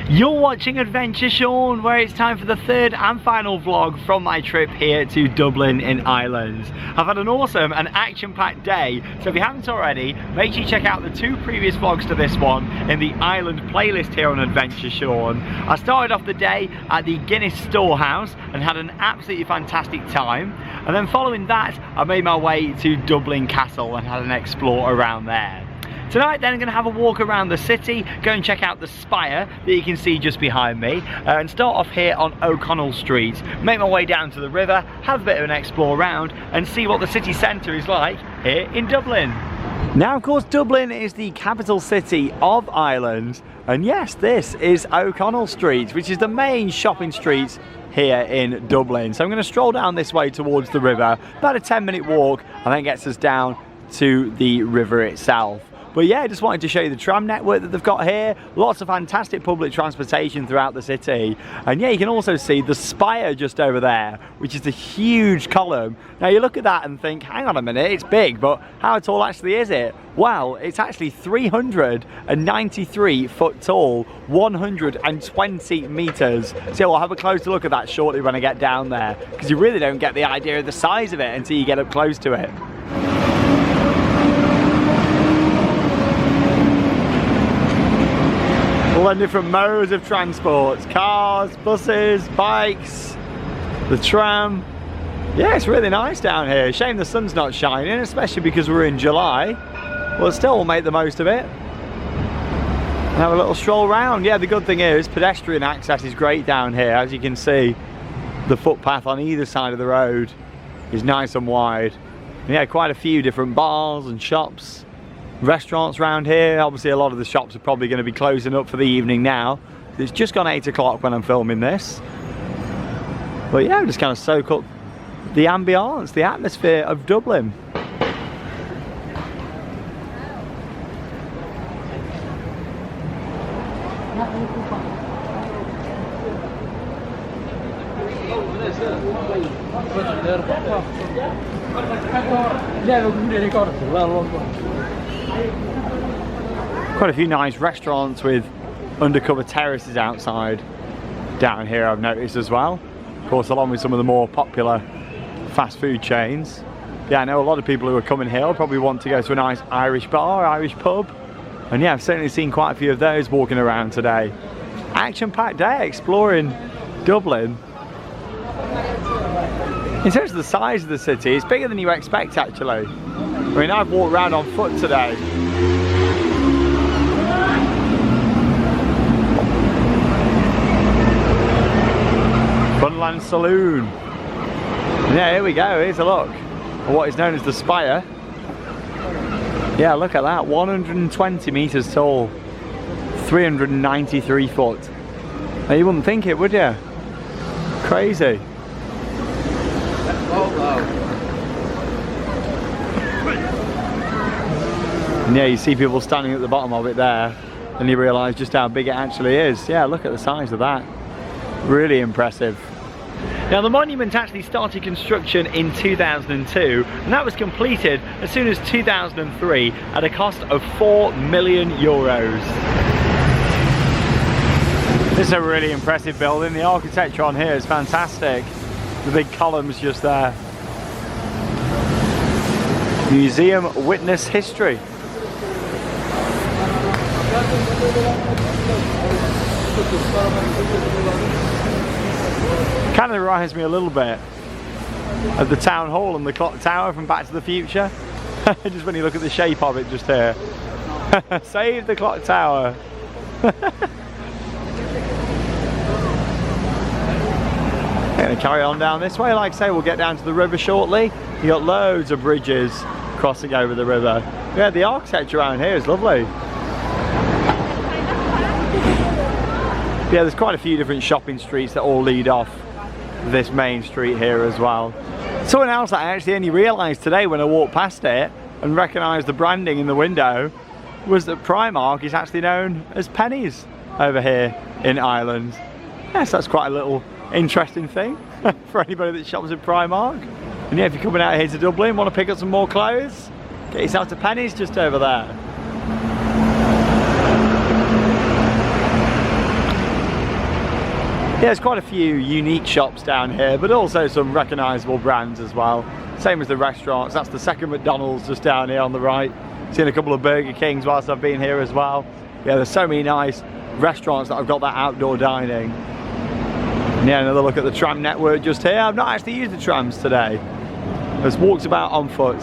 You're watching Adventure Sean, where it's time for the third and final vlog from my trip here to Dublin in Ireland. I've had an awesome and action-packed day, so if you haven't already, make sure you check out the two previous vlogs to this one in the Ireland playlist here on Adventure Sean. I started off the day at the Guinness Storehouse and had an absolutely fantastic time, and then following that I made my way to Dublin Castle and had an explore around there. Tonight then I'm going to have a walk around the city, go and check out the spire that you can see just behind me, and start off here on O'Connell Street, make my way down to the river, have a bit of an explore around and see what the city centre is like here in Dublin. Now of course Dublin is the capital city of Ireland, and yes, this is O'Connell Street, which is the main shopping street here in Dublin. So I'm going to stroll down this way towards the river, about a 10-minute walk, and then gets us down to the river itself. But yeah, I just wanted to show you the tram network that they've got here. Lots of fantastic public transportation throughout the city. And yeah, you can also see the spire just over there, which is the huge column. Now you look at that and think, hang on a minute, it's big, but how tall actually is it? Well, it's actually 393 foot tall, 120 meters. So we'll have a closer look at that shortly when I get down there, because you really don't get the idea of the size of it until you get up close to it. All the different modes of transport, cars, buses, bikes, the tram. Yeah, it's really nice down here. Shame the sun's not shining, especially because we're in July. We'll still make the most of it and have a little stroll around. Yeah, the good thing is pedestrian access is great down here. As you can see, the footpath on either side of the road is nice and wide. And yeah, quite a few different bars and shops, restaurants around here. Obviously a lot of the shops are probably going to be closing up for the evening now. It's just gone 8 o'clock when I'm filming this. But yeah, just kind of soak up the ambience, the atmosphere of Dublin. Quite a few nice restaurants with undercover terraces outside down here, I've noticed as well. Of course, along with some of the more popular fast food chains. Yeah, I know a lot of people who are coming here will probably want to go to a nice Irish bar, Irish pub. And yeah, I've certainly seen quite a few of those walking around today. Action-packed day exploring Dublin. In terms of the size of the city, it's bigger than you expect actually. I mean, I've walked around on foot today. Funland Saloon. And yeah, here we go, here's a look at what is known as the spire. Yeah, look at that, 120 meters tall, 393 foot. Now you wouldn't think it, would you? Crazy. And yeah, you see people standing at the bottom of it there, and you realise just how big it actually is. Yeah, look at the size of that. Really impressive. Now the monument actually started construction in 2002, and that was completed as soon as 2003 at a cost of €4 million. This is a really impressive building. The architecture on here is fantastic. The big columns just there. Museum Witness History. Kind of reminds me a little bit of the town hall and the clock tower from Back to the Future. Just when you look at the shape of it just here. Save the clock tower. Going to carry on down this way. Like I say, we'll get down to the river shortly. You got loads of bridges crossing over the river. Yeah, the architecture around here is lovely. Yeah, there's quite a few different shopping streets that all lead off this main street here as well. Something else that I actually only realised today when I walked past it and recognised the branding in the window was that Primark is actually known as pennies over here in Ireland. Yes, that's quite a little interesting thing for anybody that shops at Primark. And yeah, if you're coming out here to Dublin, want to pick up some more clothes, get yourself to pennies just over there. there's quite a few unique shops down here, but also some recognisable brands as well. Same as the restaurants. That's the second McDonald's just down here on the right. Seen a couple of Burger Kings whilst I've been here as well. Yeah, there's so many nice restaurants that have got that outdoor dining. And yeah, another look at the tram network just here. I've not actually used the trams today. I've just walked about on foot.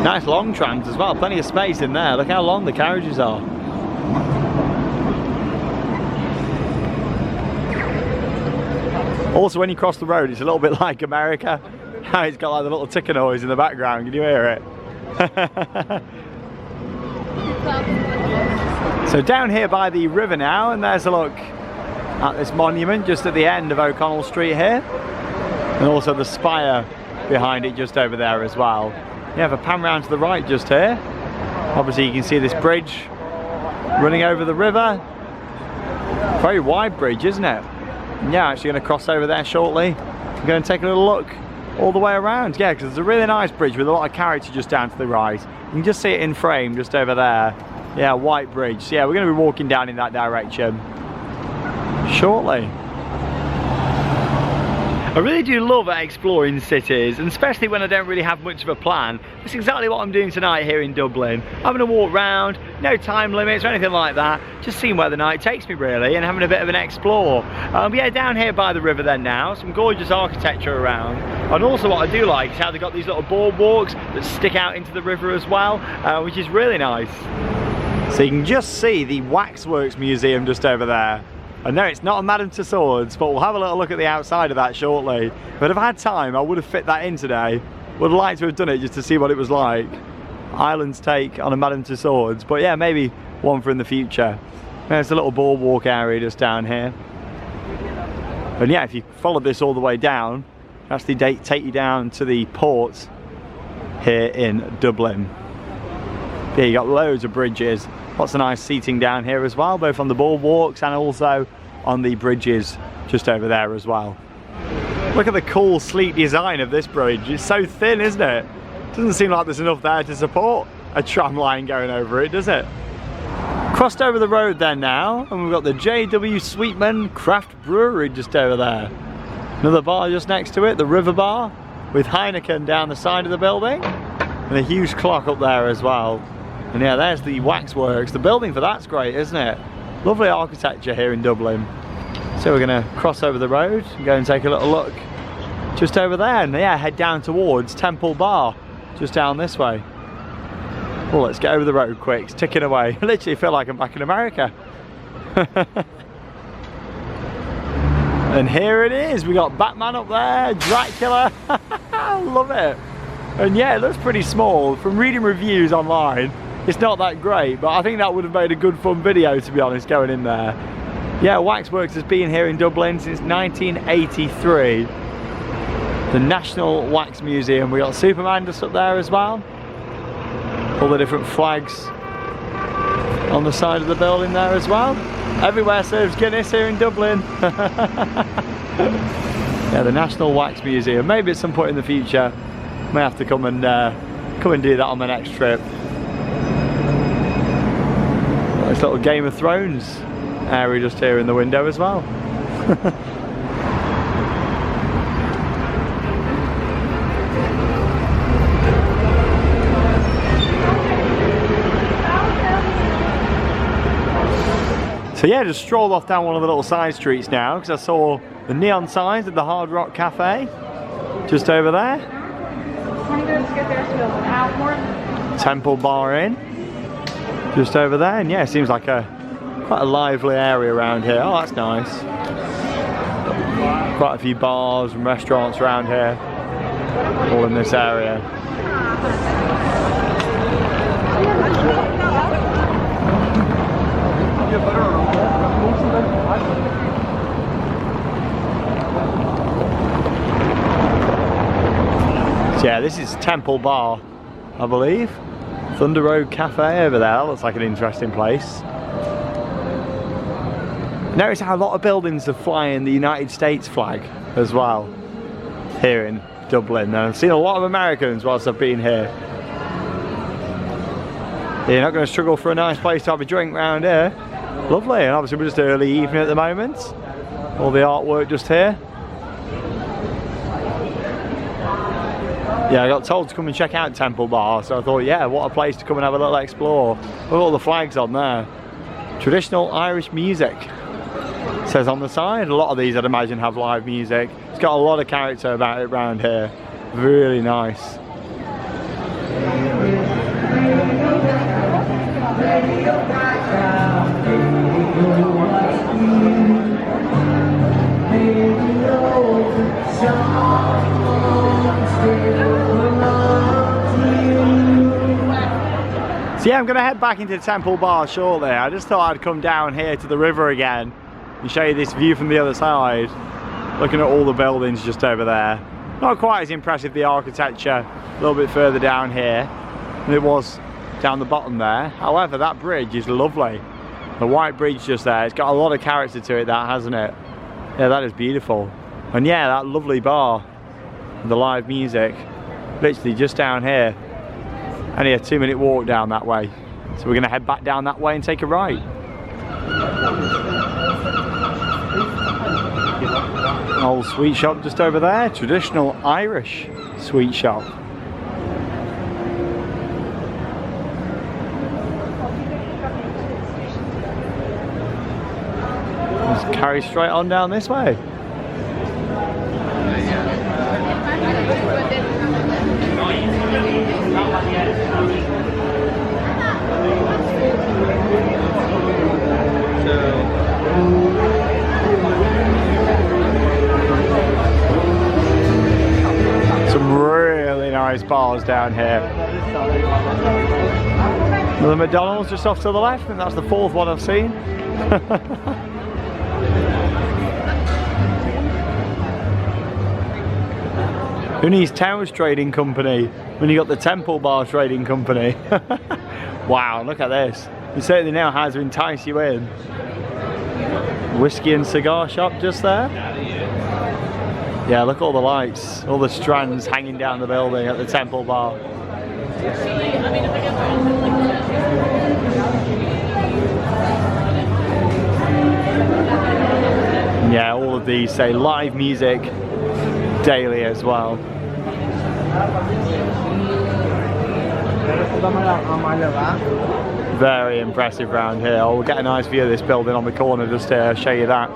Nice long trams as well, plenty of space in there. Look how long the carriages are. Also, when you cross the road, it's a little bit like America. It's got like the little ticker noise in the background. Can you hear it? So down here by the river now, and there's a look at this monument just at the end of O'Connell Street here. And also the spire behind it just over there as well. You have a pan round to the right just here. Obviously you can see this bridge running over the river. Very wide bridge, isn't it? And yeah, actually going to cross over there shortly. I'm going to take a little look all the way around. Yeah, because it's a really nice bridge with a lot of character just down to the right. You can just see it in frame just over there. Yeah, white bridge. So yeah, we're going to be walking down in that direction shortly. I really do love exploring cities, and especially when I don't really have much of a plan. That's exactly what I'm doing tonight here in Dublin. Having a walk round, no time limits or anything like that, just seeing where the night takes me really, and having a bit of an explore. Yeah, down here by the river then now, some gorgeous architecture around. And also what I do like is how they've got these little boardwalks that stick out into the river as well, which is really nice. So you can just see the Waxworks Museum just over there. I know it's not a Madame Tussauds, but we'll have a little look at the outside of that shortly. But if I had time, I would have fit that in today. Would have liked to have done it just to see what it was like. Ireland's take on a Madame Tussauds, but yeah, maybe one for in the future. There's a little boardwalk area just down here. And yeah, if you follow this all the way down, actually take you down to the port here in Dublin. Yeah, you got loads of bridges. Lots of nice seating down here as well, both on the boardwalks and also on the bridges just over there as well. Look at the cool, sleek design of this bridge. It's so thin, isn't it? Doesn't seem like there's enough there to support a tram line going over it, does it? Crossed over the road then now, and we've got the J.W. Sweetman Craft Brewery just over there. Another bar just next to it, the River Bar, with Heineken down the side of the building, and a huge clock up there as well. And yeah, there's the Waxworks. The building for that's great, isn't it? Lovely architecture here in Dublin. So we're going to cross over the road and go and take a little look just over there, and yeah, head down towards Temple Bar, just down this way. Well, let's get over the road quick. It's ticking away. I literally feel like I'm back in America. And here it is. We got Batman up there, Dracula. Love it. And yeah, it looks pretty small. From reading reviews online, it's not that great, but I think that would have made a good fun video, to be honest, going in there. Yeah, Waxworks has been here in Dublin since 1983. The National Wax Museum. We got Superman just up there as well. All the different flags on the side of the building there as well. Everywhere serves Guinness here in Dublin. Yeah, the National Wax Museum. Maybe at some point in the future, may have to come and do that on my next trip. Nice little Game of Thrones area just here in the window as well. So yeah, just strolled off down one of the little side streets now because I saw the neon signs of the Hard Rock Cafe just over there. Temple Bar Inn just over there, and yeah, it seems like quite a lively area around here. Oh, that's nice. Quite a few bars and restaurants around here, all in this area. So yeah, this is Temple Bar, I believe. Thunder Road Cafe over there. That looks like an interesting place. Notice how a lot of buildings are flying the United States flag as well here in Dublin, and I've seen a lot of Americans whilst I've been here. You're not going to struggle for a nice place to have a drink round here. Lovely, and obviously we're just early evening at the moment. All the artwork just here. Yeah, I got told to come and check out Temple Bar, so I thought, yeah, what a place to come and have a little explore. Look at all the flags on there. Traditional Irish music, it says on the side. A lot of these I'd imagine have live music. It's got a lot of character about it around here. Really nice. So yeah, I'm going to head back into Temple Bar shortly. I just thought I'd come down here to the river again and show you this view from the other side, looking at all the buildings just over there. Not quite as impressive, the architecture, a little bit further down here than it was down the bottom there. However, that bridge is lovely. The white bridge just there, it's got a lot of character to it, that, hasn't it? Yeah, that is beautiful. And yeah, that lovely bar, the live music, literally just down here. Only a 2-minute walk down that way. So we're going to head back down that way and take a right. Old sweet shop just over there, traditional Irish sweet shop. Just carry straight on down this way. Some really nice bars down here. The McDonald's just off to the left, and that's the 4th one I've seen. Who needs Towers Trading Company when you got the Temple Bar Trading Company? Wow, look at this. It certainly now has to entice you in. Whiskey and cigar shop just there. Yeah, look at all the lights, all the strands hanging down the building at the Temple Bar. Yeah, all of these say live music daily as well. Very impressive round here. Oh, we'll get a nice view of this building on the corner just to show you that.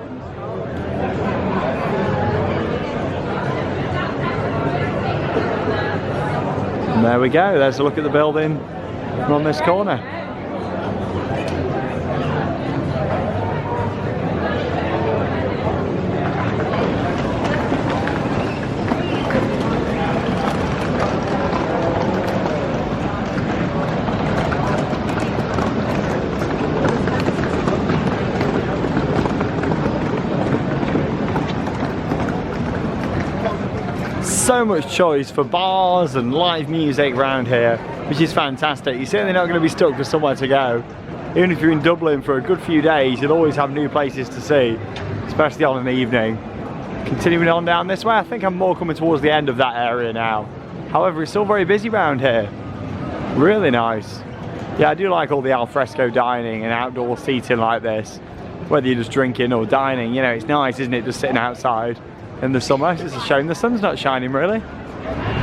And there we go, there's a look at the building from this corner. So much choice for bars and live music around here, which is fantastic. You're certainly not going to be stuck with somewhere to go. Even if you're in Dublin for a good few days, you'll always have new places to see, especially on an evening. Continuing on down this way, I think I'm more coming towards the end of that area now. However, it's still very busy around here. Really nice. Yeah, I do like all the alfresco dining and outdoor seating like this. Whether you're just drinking or dining, you know, it's nice, isn't it, just sitting outside in the summer. It's a shame the sun's not shining, really.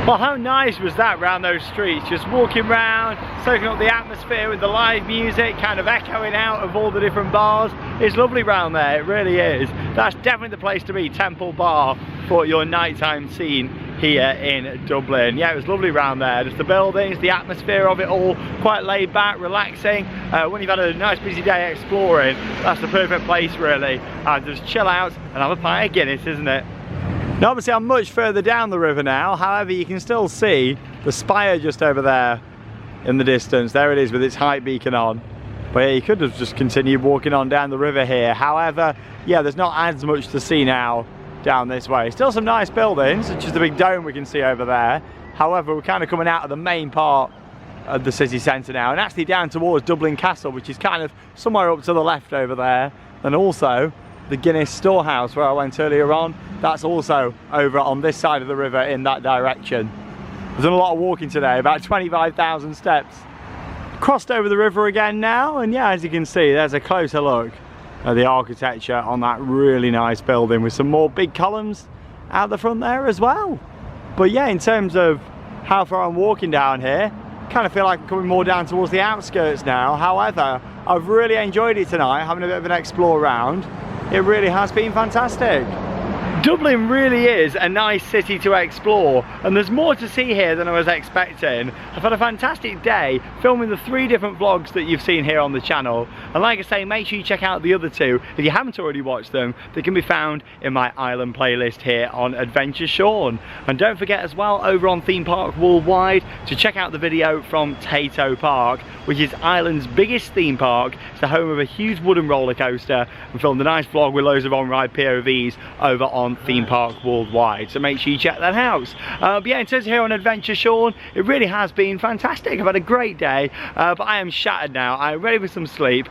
Well, how nice was that round those streets? Just walking around, soaking up the atmosphere with the live music kind of echoing out of all the different bars. It's lovely round there, it really is. That's definitely the place to be, Temple Bar, for your nighttime scene here in Dublin. Yeah, it was lovely round there. Just the buildings, the atmosphere of it all, quite laid back, relaxing. When you've had a nice busy day exploring, that's the perfect place really. Just chill out and have a pint of Guinness, isn't it? Now obviously I'm much further down the river now, however you can still see the spire just over there in the distance. There it is with its height beacon on. But yeah, you could have just continued walking on down the river here. However, yeah, there's not as much to see now down this way. Still some nice buildings, such as the big dome we can see over there. However, we're kind of coming out of the main part of the city centre now, and actually down towards Dublin Castle, which is kind of somewhere up to the left over there, and also the Guinness storehouse where I went earlier on, that's also over on this side of the river in that direction. I've done a lot of walking today, about 25,000 steps. Crossed over the river again now, and yeah, as you can see, there's a closer look at the architecture on that really nice building with some more big columns out the front there as well. But yeah, in terms of how far I'm walking down here, kind of feel like I'm coming more down towards the outskirts now. However, I've really enjoyed it tonight, having a bit of an explore around. It really has been fantastic. Dublin really is a nice city to explore, and there's more to see here than I was expecting. I've had a fantastic day filming the 3 different vlogs that you've seen here on the channel, and like I say, make sure you check out the other 2 if you haven't already watched them. They can be found in my Ireland playlist here on Adventure Sean. And don't forget as well, over on Theme Park Worldwide, to check out the video from Tayto Park, which is Ireland's biggest theme park. It's the home of a huge wooden roller coaster, and filmed a nice vlog with loads of on-ride POVs over on Theme Park Worldwide, so make sure you check that out. But yeah, in terms of here on Adventure Sean, it really has been fantastic. I've had a great day, but I am shattered now. I'm ready for some sleep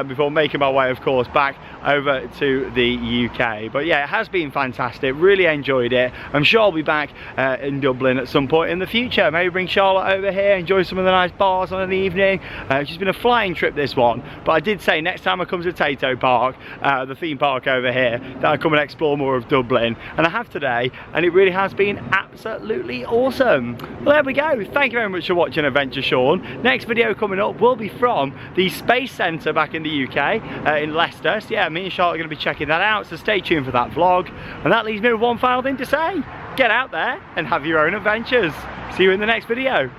before making my way, of course, back over to the UK. But yeah, it has been fantastic, really enjoyed it. I'm sure I'll be back in Dublin at some point in the future. Maybe bring Charlotte over here, enjoy some of the nice bars on an evening. She's been a flying trip, this one, but I did say next time I come to Tayto Park, the theme park over here, that I'll come and explore more of Dublin, and I have today, and it really has been absolutely awesome. Well, there we go. Thank you very much for watching Adventure Sean. Next video coming up will be from the Space Centre back in the UK, in Leicester. So yeah, me and Charlotte are going to be checking that out, so stay tuned for that vlog. And that leaves me with one final thing to say: get out there and have your own adventures. See you in the next video.